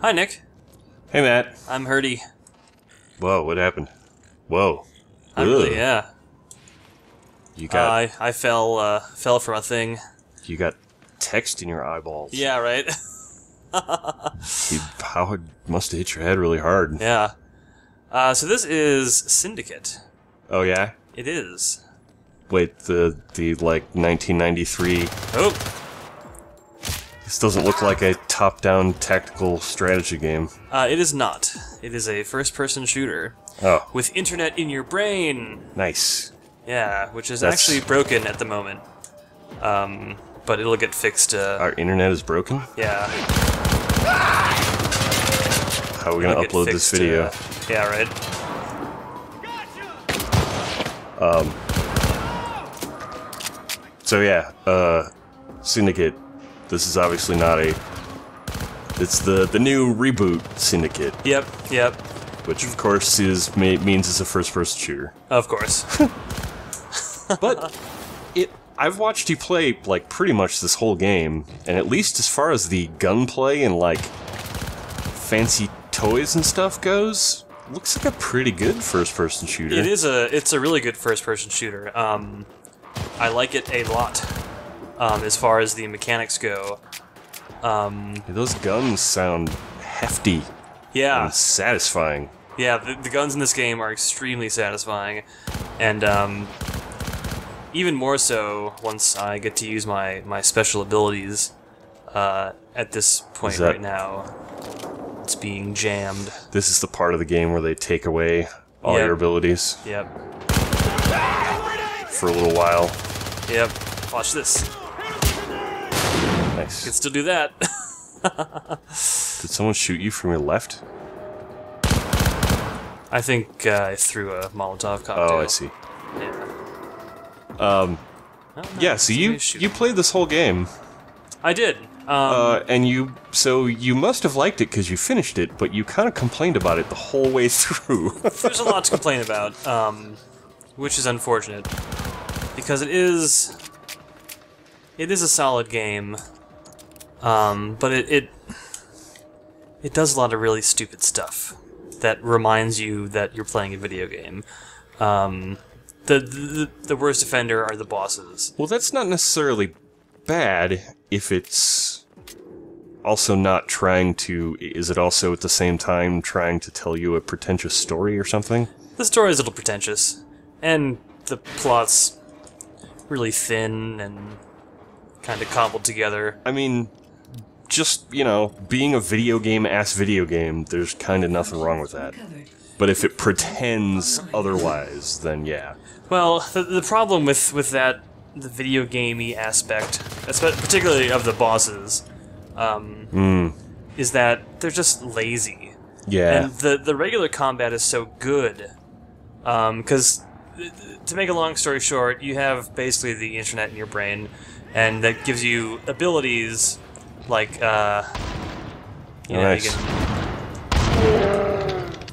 Hi, Nick. Hey, Matt. I'm Hurdy. Whoa, what happened? Whoa. Yeah. You got I fell from a thing. you got text in your eyeballs. Yeah, right? How it must have hit your head really hard. Yeah. So this is Syndicate. Oh yeah? It is. Wait, the like 1993. Oh! This doesn't look like a top-down tactical strategy game. It is not. It is a first-person shooter. Oh. With internet in your brain! Nice. Yeah, which is That's- actually broken at the moment. But it'll get fixed, Our internet is broken? yeah. How are we gonna It'll get upload this fixed, video? yeah, right? So yeah, Syndicate. This is obviously not a... It's the new reboot Syndicate, Yep, which of course means it's a first-person shooter. of course. But I've watched you play like pretty much this whole game, and at least as far as the gunplay and like fancy toys and stuff goes, looks like a pretty good first-person shooter. It's a really good first-person shooter. I like it a lot. As far as the mechanics go. Those guns sound hefty Yeah, and satisfying. yeah. The guns in this game are extremely satisfying, and even more so once I get to use my special abilities. At this point right now, it's being jammed. This is the part of the game where they take away all Yep. your abilities Yep. for a little while. Yep. Watch this. Nice. Can still do that. Did someone shoot you from your left? I think I threw a Molotov cocktail. Oh, I see. Yeah. Um, Oh, no, yeah, so somebody's shooting. you played this whole game, I did. and you must have liked it because you finished it, but you kind of complained about it the whole way through. There's a lot to complain about, which is unfortunate, because it is a solid game, but it does a lot of really stupid stuff that reminds you that you're playing a video game. The worst offender are the bosses. Well, that's not necessarily bad if it's also not trying to... Is it also at the same time trying to tell you a pretentious story or something? The story is a little pretentious, and the plot's really thin and kind of cobbled together. I mean, just, being a video game-ass video game, there's kind of nothing wrong with that. But if it pretends otherwise, then yeah. Well, the problem with that, the video gamey aspect, particularly of the bosses, is that they're just lazy. Yeah. And the regular combat is so good, because, to make a long story short, you have basically the internet in your brain, and that gives you abilities like, Nice. you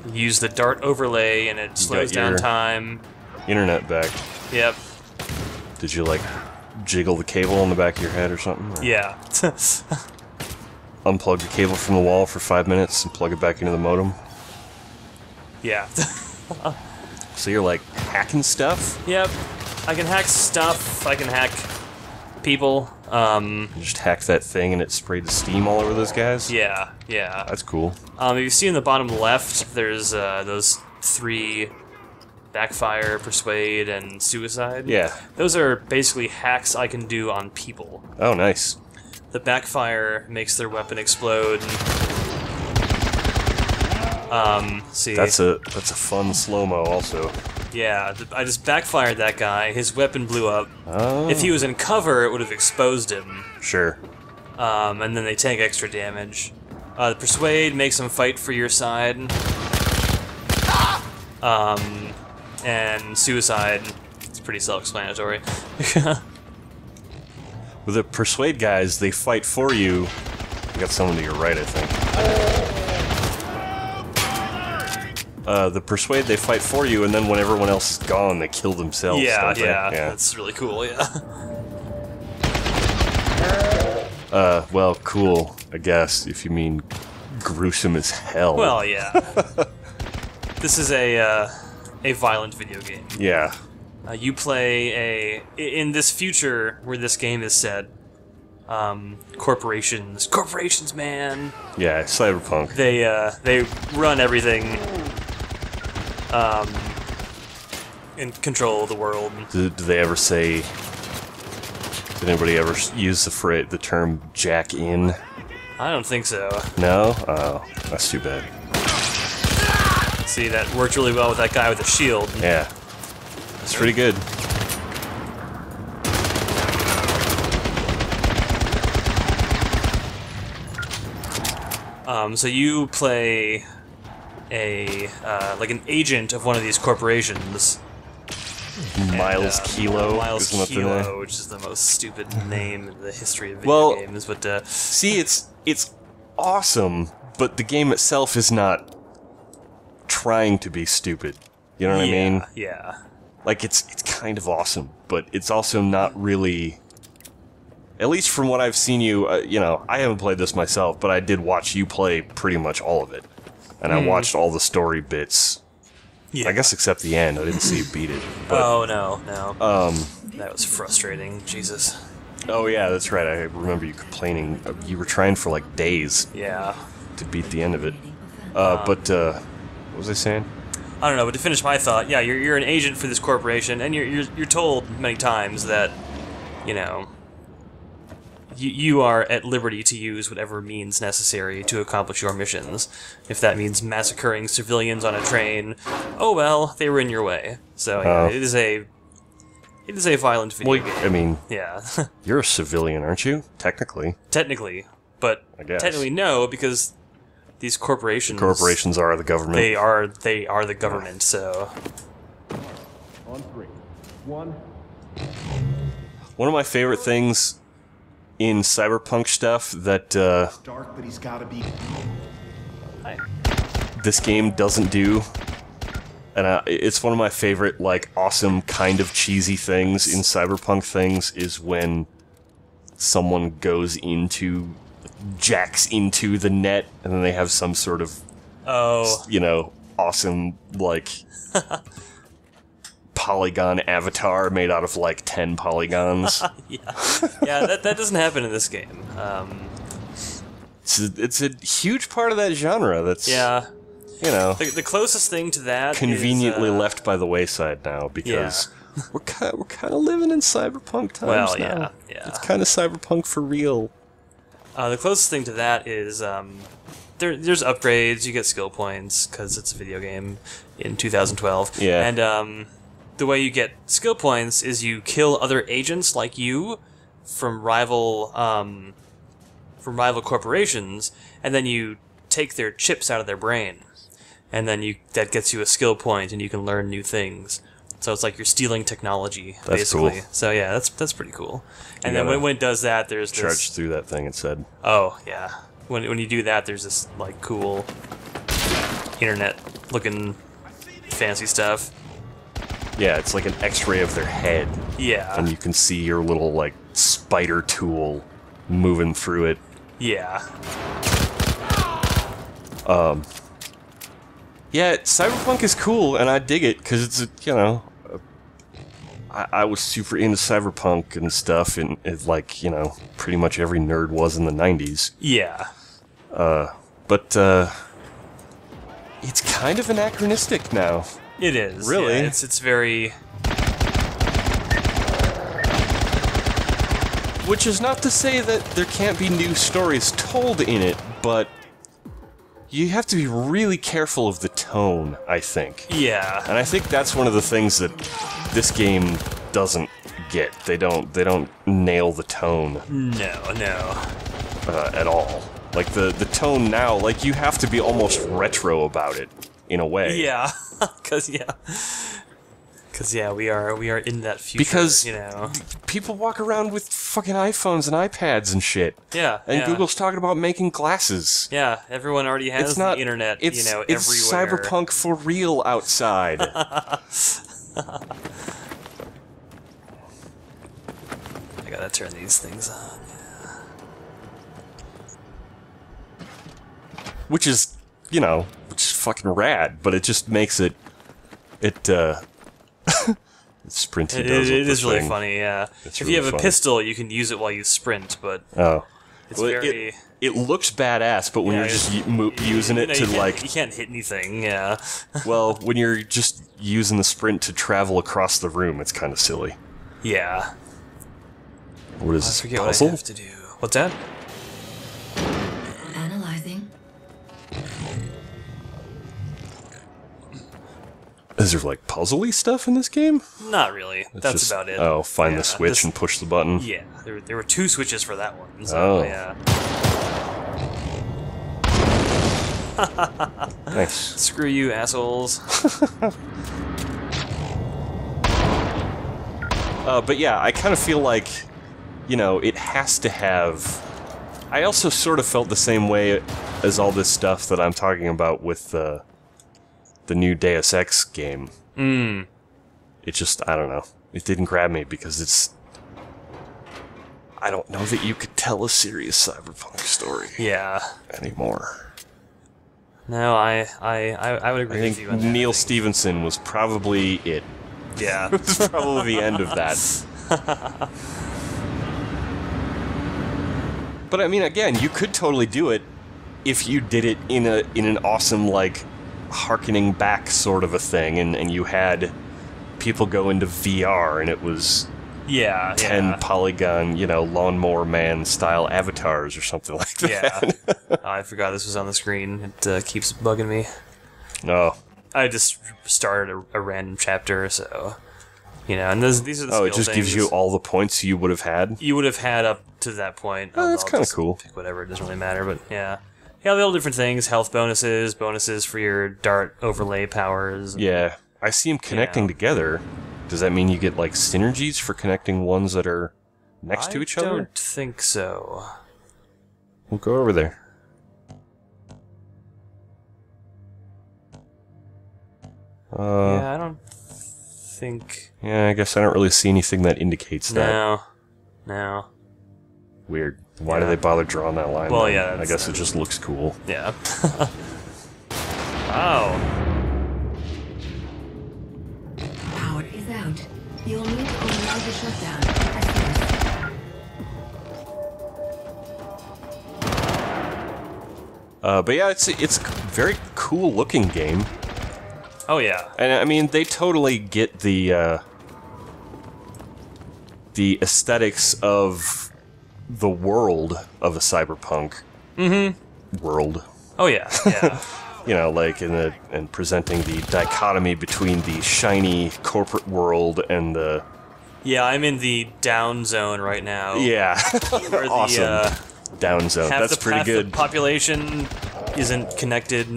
can use the dart overlay, and it slows down your- time. Internet back. Yep. Did you, jiggle the cable on the back of your head or something? Or Yeah. unplug the cable from the wall for 5 minutes and plug it back into the modem? Yeah. So you're, hacking stuff? Yep. I can hack stuff. I can hack people. You just hacked that thing and it sprayed the steam all over those guys? Yeah. That's cool. If you see in the bottom left, there's those 3: backfire, persuade, and suicide. Yeah. Those are basically hacks I can do on people. Oh, nice. The backfire makes their weapon explode. See. That's a fun slow-mo also. Yeah, I just backfired that guy. His weapon blew up. Oh. If he was in cover, it would have exposed him. Sure. And then they take extra damage. The persuade makes them fight for your side. And suicide, it's pretty self-explanatory. With the persuade guys, they fight for you. You got someone to your right, I think. The persuade, they fight for you, and then when everyone else is gone, they kill themselves. Yeah, don't they? yeah, that's really cool, yeah. Well, cool, I guess, if you mean gruesome as hell. Well, yeah. This is a violent video game. Yeah. You play in this future where this game is set. Corporations, man. Yeah, cyberpunk. They run everything. And control the world. Do they ever say? Did anybody ever use the term "jack in"? I don't think so. No? Oh, that's too bad. See, that worked really well with that guy with the shield. Yeah. It's pretty good. So you play like an agent of one of these corporations. Miles Kilo. Miles isn't that the name? Kilo, which is the most stupid name in the history of video games. But see, it's awesome, but the game itself is not trying to be stupid. You know what I mean? Yeah. Like it's kind of awesome, but it's also not really. At least from what I've seen you, you know, I haven't played this myself, but I did watch you play pretty much all of it, and I watched all the story bits. Yeah. I guess except the end. I didn't see you beat it. But, oh no. That was frustrating. Jesus. Oh yeah, that's right. I remember you complaining. You were trying for like days. Yeah. To beat the end of it. But what was I saying? I don't know. But to finish my thought, yeah, you're an agent for this corporation, and you're told many times that, you know, you are at liberty to use whatever means necessary to accomplish your missions. If that means massacring civilians on a train, oh well, they were in your way. So yeah, it is a violent video game. I mean, yeah. you're a civilian, aren't you? Technically. Technically, but I guess. technically no, because these corporations. The corporations are the government. They are the government. So. On 3, 1. One of my favorite things in cyberpunk stuff that Dark, but he's gotta be. this game doesn't do, and it's one of my favorite, like, awesome kind of cheesy things in cyberpunk things, is when someone jacks into the net, and then they have some sort of, you know, awesome, like, polygon avatar made out of like 10 polygons. yeah, that doesn't happen in this game. It's a huge part of that genre. That's you know, the closest thing to that conveniently is, left by the wayside now because we're kind of living in cyberpunk times now. Yeah. It's kind of cyberpunk for real. The closest thing to that is there's upgrades. You get skill points because it's a video game in 2012. Yeah, and the way you get skill points is you kill other agents like you from rival corporations, and then you take their chips out of their brain, and then that gets you a skill point, and you can learn new things. So it's like you're stealing technology, basically. Cool. So yeah, that's pretty cool. And then when it does that, there's this charge through that thing. It said. Oh yeah, when you do that, there's this like cool internet-looking fancy stuff. Yeah, it's like an X-ray of their head. Yeah. And you can see your little, like, spider tool moving through it. Yeah. Yeah, cyberpunk is cool, and I dig it, because it's, you know... I was super into cyberpunk and stuff, and like, you know, pretty much every nerd was in the 90s. Yeah. But, it's kind of anachronistic now. It is. Really? Yeah, it's very... Which is not to say that there can't be new stories told in it, but you have to be really careful of the tone, I think. Yeah. And I think that's one of the things that this game doesn't get. They don't nail the tone. No. At all. Like the tone now, like you have to be almost retro about it in a way. Yeah. Cuz we are in that future, because you know. People walk around with fucking iPhones and iPads and shit. Yeah. And Google's talking about making glasses. Yeah, everyone already has the internet, you know, everywhere. It's cyberpunk for real outside. I gotta turn these things on. which is, which is fucking rad, but it just makes it sprinty. It is really funny, yeah. It's if really you have a funny. pistol, you can use it while you sprint, but it's Well, very... It looks badass, but when Yeah, you're just using it to, you can't hit anything, yeah. well, when you're just using the sprint to travel across the room, it's kind of silly. Yeah. What is I this, forget puzzle? what I have to do. What's that? Analyzing. Is there, like, puzzle-y stuff in this game? Not really. It's That's just, about it. Oh, find Yeah, the switch this- and push the button? Yeah, there were 2 switches for that one, so Oh. yeah. Nice. Screw you, assholes. But yeah, I kind of feel like, it has to have... I also sort of felt the same way as all this stuff that I'm talking about with the new Deus Ex game. It just, I don't know. It didn't grab me because it's... I don't know that you could tell a serious cyberpunk story Yeah. anymore. No, I would I agree with think you on that. Neil Stephenson was probably it. Yeah. It was probably the end of that. But I mean, again, you could totally do it if you did it in an awesome, like, harkening back sort of a thing, and you had people go into VR, and it was Yeah, 10 polygon, lawnmower man style avatars or something like that. Yeah. I forgot this was on the screen. It keeps bugging me. No. I just started a random chapter, so... and these are the Oh, it skill just gives things you all the points you would have had? you would have had up to that point. Oh, that's I'll kinda just cool. Pick whatever, it doesn't really matter, but yeah. Yeah, little different things, health bonuses for your dart overlay powers. Yeah. I see them connecting together. Does that mean you get, like, synergies for connecting ones that are next to each I other? don't think so. We'll go over there. Yeah, I don't think... Yeah, I guess I don't really see anything that indicates that. No. Weird. Why do Yeah. they bother drawing that line? Well, then? yeah, I guess it just looks cool. Yeah. Oh. Power is out. You'll need to allow the shutdown. But yeah, it's a very cool looking game. Oh, yeah. And I mean, they totally get the aesthetics of the world of a cyberpunk world. Oh, yeah, yeah. Like in presenting the dichotomy between the shiny corporate world and the Yeah, I'm in the down zone right now. yeah, Where awesome down zone. half That's the, pretty half good. the population isn't connected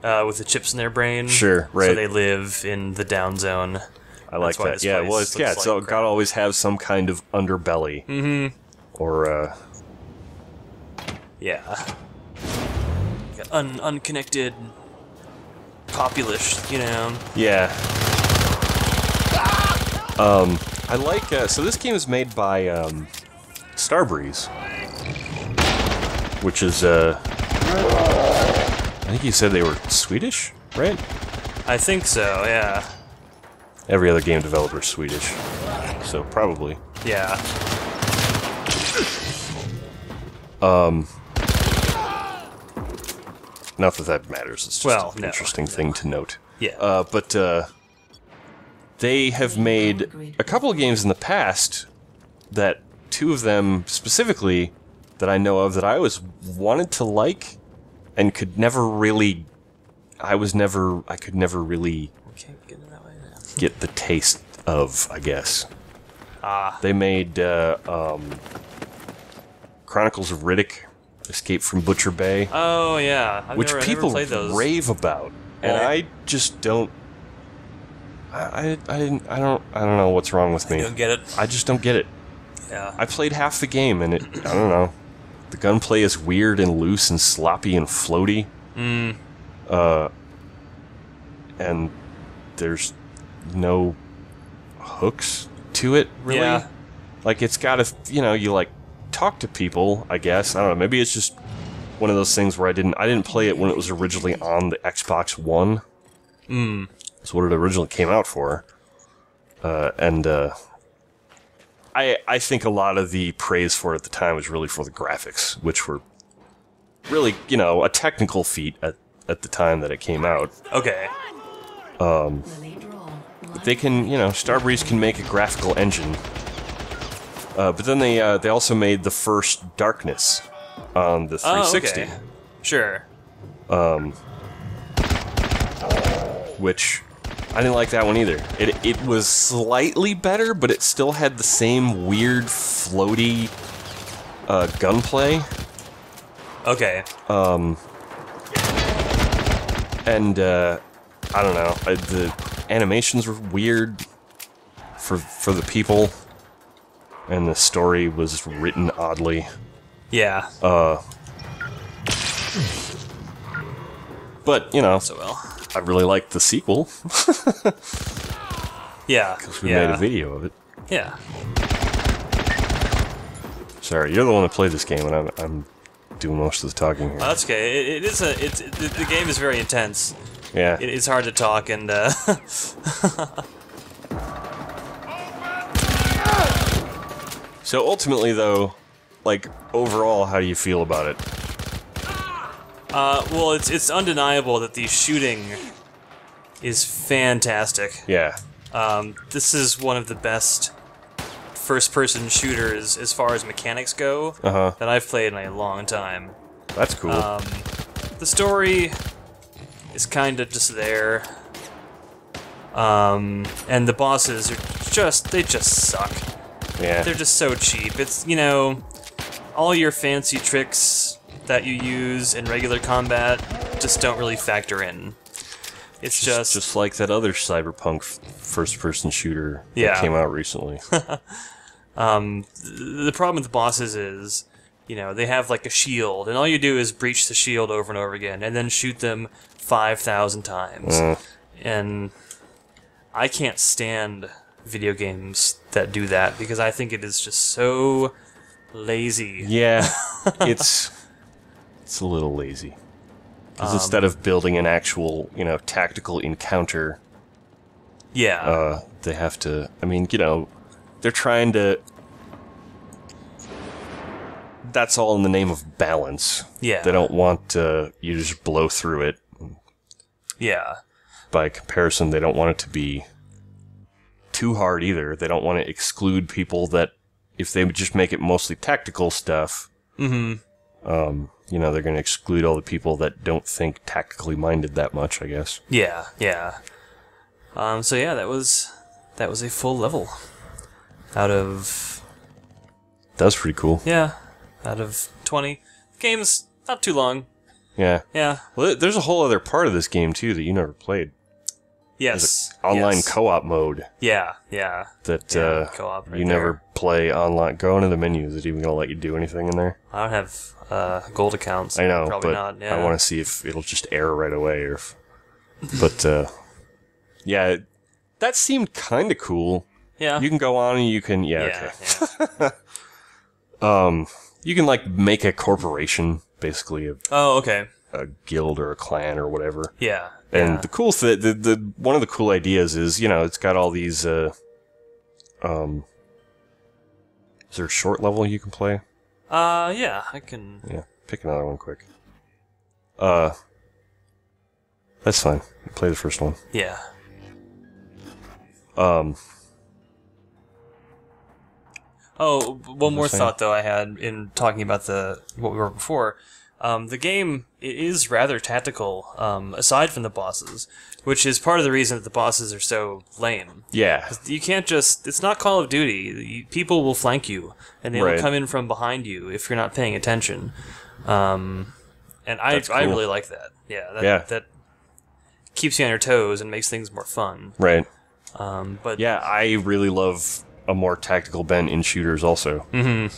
with the chips in their brain. Sure, right. So they live in the down zone. I like That's why that. this Yeah, place well, it's looks so like gotta always have some kind of underbelly. Or Yeah. Unconnected populace, yeah. I like so this game is made by Starbreeze, which is I think you said they were Swedish, right? I think so, yeah. Every other game developer is Swedish, so probably. Yeah. Not that matters. It's just Well, an no, interesting thing to note. Yeah. But they have made a couple of games in the past that 2 of them specifically that I know of that I always wanted to like and could never really. I could never really Can't get it that way now. get the taste of, I guess. Ah. They made Chronicles of Riddick, Escape from Butcher Bay. Oh, yeah. I which never people played those. rave about, and Well- I just don't. I don't know what's wrong with me. You don't get it? I just don't get it. Yeah. I played half the game, and I don't know. The gunplay is weird and loose and sloppy and floaty. And there's no hooks to it, really. Yeah. Like, it's got to, you like talk to people, I guess. I don't know. Maybe it's just one of those things where I didn't play it when it was originally on the Xbox One. That's what it originally came out for. I think a lot of the praise for it at the time was really for the graphics, which were really, a technical feat at the time that it came out. Okay. They can, Starbreeze can make a graphical engine. But then they also made the first Darkness on the 360. Oh, okay. Sure. Which I didn't like that one either. It was slightly better, but it still had the same weird floaty gunplay. Okay. And I don't know. The animations were weird for the people, and the story was written oddly. Yeah. But So well. I really liked the sequel. Yeah. Because we made a video of it. Yeah. Sorry, you're the one that played this game, and I'm doing most of the talking here. That's okay. The game is very intense. Yeah. It's hard to talk and. So ultimately, though, overall, how do you feel about it? Well, it's undeniable that the shooting is fantastic. Yeah. This is one of the best first-person shooters as far as mechanics go that I've played in a long time. That's cool. The story is kind of just there, and the bosses are they just suck. Yeah. They're just so cheap. It's, all your fancy tricks that you use in regular combat just don't really factor in. It's just like that other cyberpunk first-person shooter that Yeah. came out recently. The problem with the bosses is, they have like a shield, and all you do is breach the shield over and over again, and then shoot them 5,000 times. And I can't stand video games that do that, because I think it is just so lazy. Yeah, it's a little lazy. Because instead of building an actual, tactical encounter, Yeah. they have to. I mean, they're trying to. That's all in the name of balance. Yeah. They don't want you to just blow through it. Yeah. By comparison, they don't want it to be too hard either. They don't want to exclude people that, if they just make it mostly tactical stuff, they're going to exclude all the people that don't think tactically minded that much, I guess. Yeah. Yeah. So yeah, that was a full level out of. That was pretty cool. Yeah. Out of 20. Game's not too long. Yeah. Yeah. Well, there's a whole other part of this game, too, that you never played. Yes. Online yes. co-op mode Yeah. Yeah. that co-op right you there. never play online. Go into the menu. Is it even going to let you do anything in there? I don't have gold accounts. I know, Probably but not. Yeah. I want to see if it'll just error right away. Or if, but, yeah, that seemed kind of cool. Yeah. You can go on and you can... Yeah, Yeah. okay. Yeah. You can, make a corporation, basically, Oh, okay. a guild or a clan or whatever. Yeah. And yeah. the cool thing, the one of the cool ideas is, it's got all these, is there a short level you can play? Yeah, I can. Yeah, pick another one quick. That's fine. Play the first one. Yeah. Oh, one more saying? thought though I had in talking about what we were before. The game is rather tactical, aside from the bosses, which is part of the reason that the bosses are so lame. Yeah. You can't just... It's not Call of Duty. People will flank you, and they Right. will come in from behind you if you're not paying attention. And I Cool. really like that. Yeah, that keeps you on your toes and makes things more fun. Right. But Yeah, I really love a more tactical bent in shooters also. Mhm.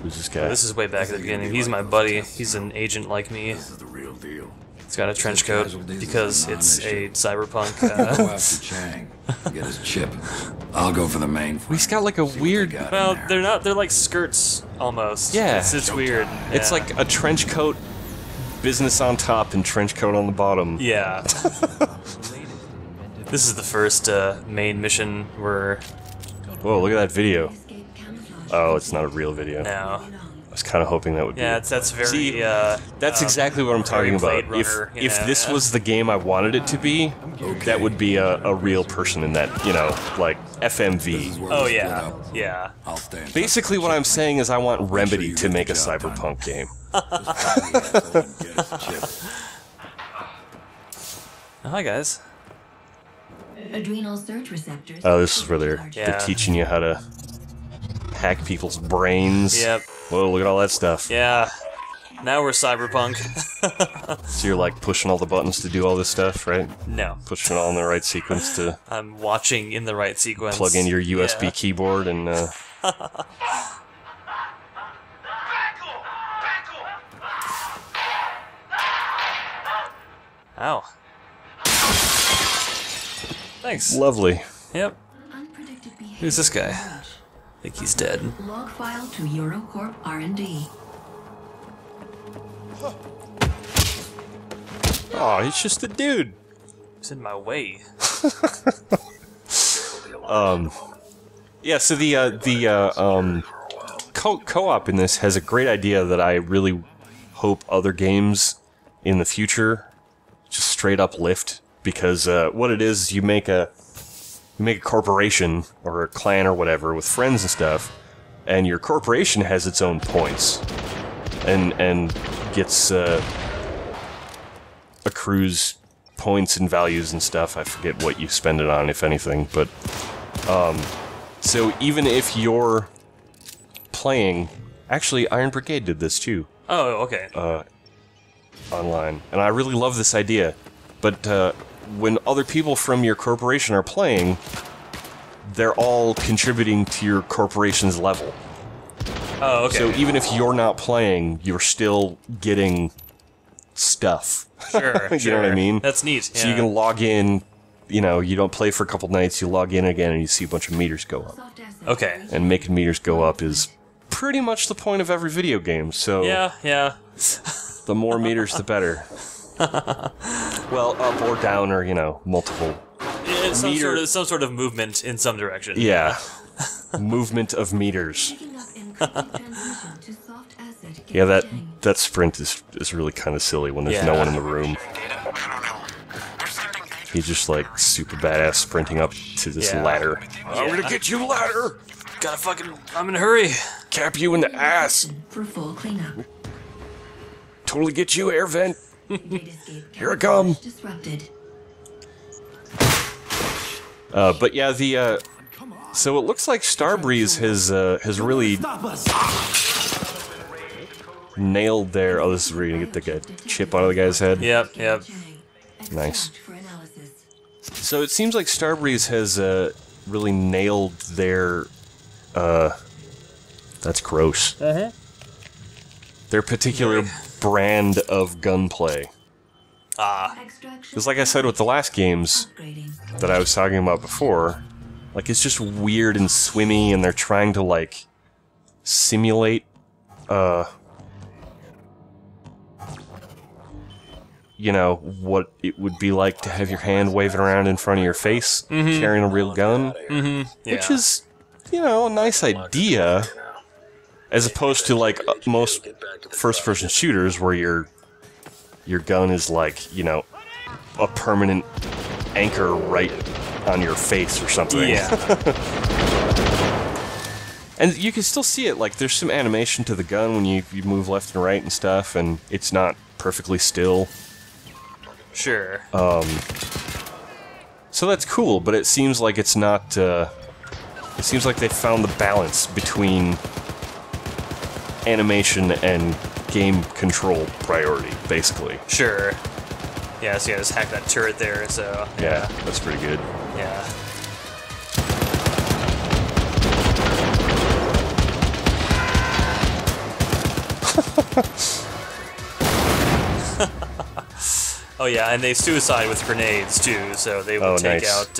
Who's this guy? This is way back at the beginning. He's my buddy. He's an agent like me. This is the real deal. He's got a trench coat because it's a cyberpunk. Go after Chang. Get his chip. I'll go for the main. He's got like a weird. Well, they're not. They're like skirts almost. Yeah. It's weird. It's Yeah. like a trench coat, business on top, and trench coat on the bottom. Yeah. This is the first main mission where. Whoa! Look at that video. Escape camouflage. Oh, it's not a real video. No. I was kind of hoping that would be. Yeah, that's very. See, that's exactly what I'm talking very about. Blade Runner, If this was the game I wanted it to be, that would be a real person in that, you know, like FMV. Oh yeah, yeah. I'll stay in touch. Basically, what I'm saying is I want Remedy to make a cyberpunk game. Oh, hi guys. Adrenal surge receptors. Oh, this is where they're Yeah. teaching you how to hack people's brains. Yep. Whoa, look at all that stuff. Yeah. Now we're cyberpunk. So you're like pushing all the buttons to do all this stuff, right? No, Pushing it all in the right sequence to I'm watching in the right sequence. plug in your USB Yeah. keyboard and. Ow. Thanks. Lovely. Yep. Unpredicted behavior. Who's this guy? I think he's dead. Log file to Eurocorp R&D. Oh, he's just a dude. He's in my way. Yeah, so the co-op in this has a great idea that I really hope other games in the future just straight up lift, because what it is, you make a corporation or a clan or whatever with friends and stuff, and your corporation has its own points and gets accrues points and values and stuff. I forget what you spend it on, if anything, but so even if you're playing, actually Iron Brigade did this too Oh, okay. online, and I really love this idea. But when other people from your corporation are playing, they're all contributing to your corporation's level. Oh, okay. So even if you're not playing, you're still getting stuff. Sure, You know what I mean? That's neat. So yeah. you can log in, you know, you don't play for a couple nights, you log in again and you see a bunch of meters go up. Soft asset. Okay. And making meters go up is pretty much the point of every video game, so Yeah, yeah. the more meters the better. Well, up or down, or, you know, multiple. It's Meter- some sort of movement in some direction. Yeah. Movement of meters. Picking up encrypted transmission to soft asset. Yeah, Chang. that sprint is really kind of silly when there's Yeah. no one in the room. He's just like super badass sprinting up to this Yeah. ladder. I'm gonna get you, ladder! Gotta fucking. I'm in a hurry. Cap you in the ass! For full cleanup. Totally get you, air vent! Datascape Here I come. disrupted. But yeah, the so it looks like Starbreeze has really nailed their. Oh, this is where you're gonna get the chip out of the guy's head. Yep, yep. Nice. For analysis. So it seems like Starbreeze has really nailed their. That's gross. Their particular brand of gunplay. Extraction. Because, like I said with the last games Upgrading. that I was talking about before, like it's just weird and swimmy, and they're trying to like simulate, you know, what it would be like to have your hand waving around in front of your face, carrying a real gun, which is, you know, a nice idea, as opposed to like most first-person shooters where your gun is like, you know, a permanent anchor right on your face or something. Yeah. And you can still see it, like there's some animation to the gun when you move left and right and stuff, and it's not perfectly still. Sure. So that's cool, but it seems like it's not, it seems like they found the balance between animation and game control priority, basically. Sure. Yeah, so yeah, just hack that turret there, so. Yeah, that's pretty good. Yeah. Oh yeah, and they suicide with grenades too, so they will Oh, take nice. out.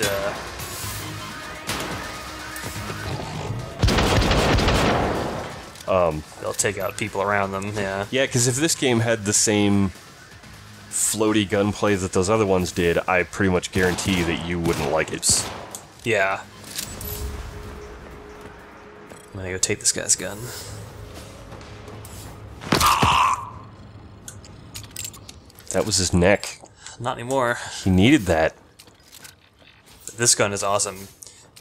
They'll take out people around them. Yeah. Yeah, because if this game had the same floaty gunplay that those other ones did, I pretty much guarantee that you wouldn't like it. Yeah. I'm gonna go take this guy's gun. That was his neck. Not anymore. He needed that. This gun is awesome.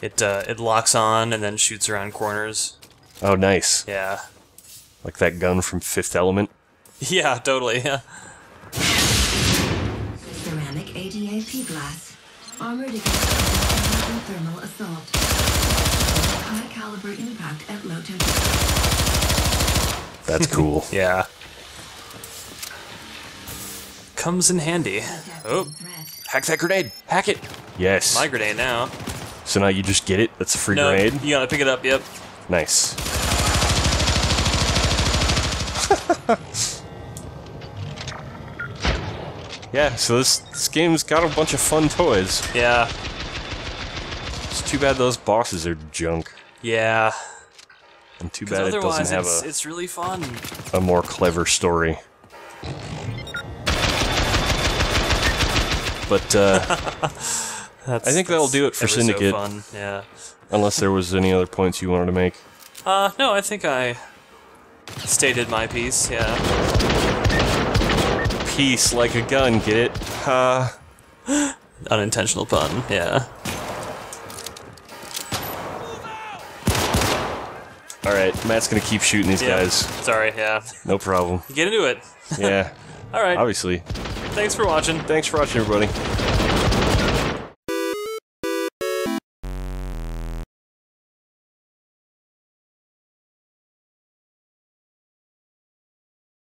It locks on and then shoots around corners. Oh, nice. Yeah. Like that gun from Fifth Element. Yeah, totally. Yeah. Ceramic ADAP glass. Armored against physical and thermal assault. High caliber impact at low temperature. That's cool. Yeah. Comes in handy. Oh, Threat. Hack that grenade! Hack it! Yes. my grenade now. So now you just get it? That's a free No, grenade? you gotta pick it up. Yep. Nice. Yeah, so this game's got a bunch of fun toys. Yeah. It's too bad those bosses are junk. Yeah. And too 'Cause bad it otherwise, doesn't have it's really fun. a more clever story. But I think that'll do it for ever so Syndicate. fun. Yeah. Unless there was any other points you wanted to make. No, I think I stated my piece. Yeah. Peace like a gun, get it? Unintentional pun. Yeah. Alright, Matt's gonna keep shooting these Yeah. guys. Sorry. Yeah. No problem. Get into it. Yeah, All right. obviously. Thanks for watching. Thanks for watching, everybody.